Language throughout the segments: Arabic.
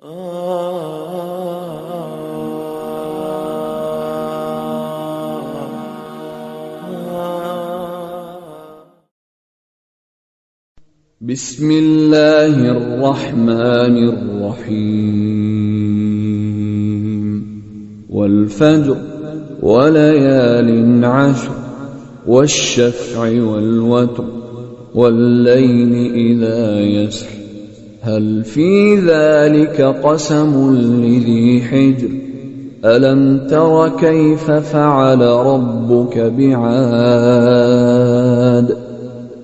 بسم الله الرحمن الرحيم والفجر وليال عشر والشفع والوتر والليل إذا يسر هل في ذلك قسم لذي حجر ألم تر كيف فعل ربك بعاد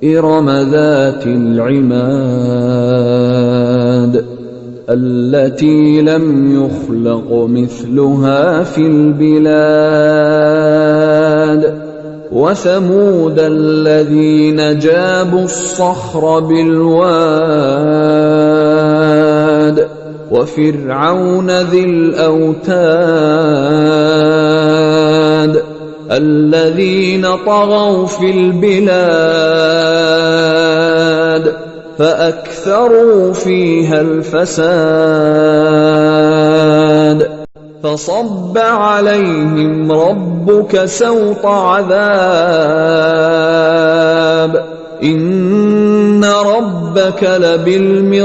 إرم ذات العماد التي لم يخلق مثلها في البلاد وثمود الذين جابوا الصخر بالواد وفرعون ذي الأوتاد الذين طغوا في البلاد فأكثروا فيها الفساد فصب عليهم ربك سوط عذاب إن ربك لبالمرصاد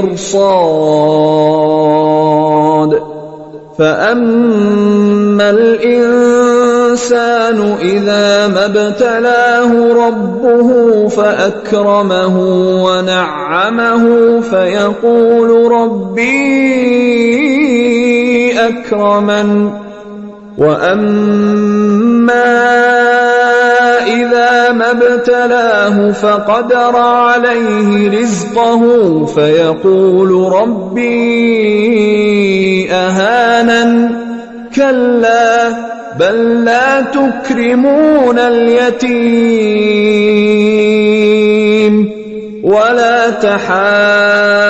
فأما الإنسان إذا ما ابتلاه ربه فأكرمه ونعمه فيقول ربي أكرمن وأما إذا ما ابتلاه فقدر عليه رزقه فيقول ربي أهانن كلا بل لا تكرمون اليتيم ولا تحاضون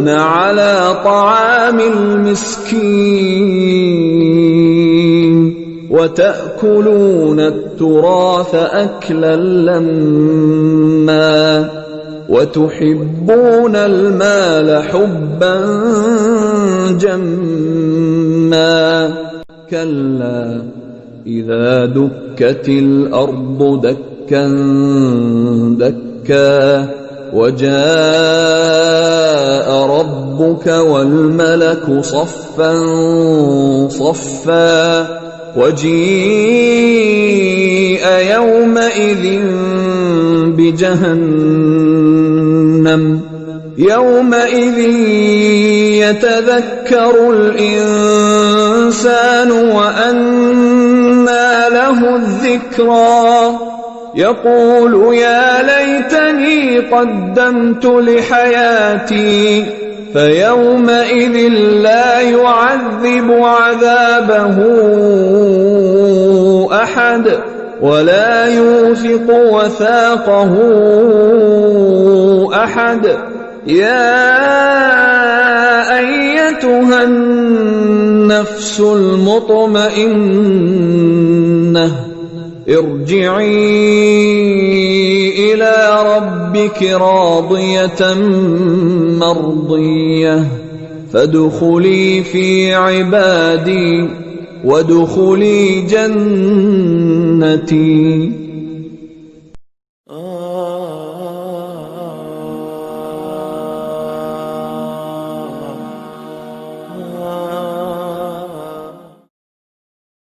على طعام المسكين وتأكلون التراث أكلا لما وتحبون المال حبا جما كلا إذا دكت الأرض دكا دكا وجاء ربك والملك صفا صفا وجيء يومئذ بجهنم يومئذ يتذكر الإنسان وأنى له الذكرى يقول يا ليتني قدمت لحياتي فيومئذ لا يعذب عذابه أحد ولا يوثق وثاقه أحد يا أيتها النفس المطمئنة ارجعي إلى ربك راضية مرضية فادخلي في عبادي وادخلي جنتي.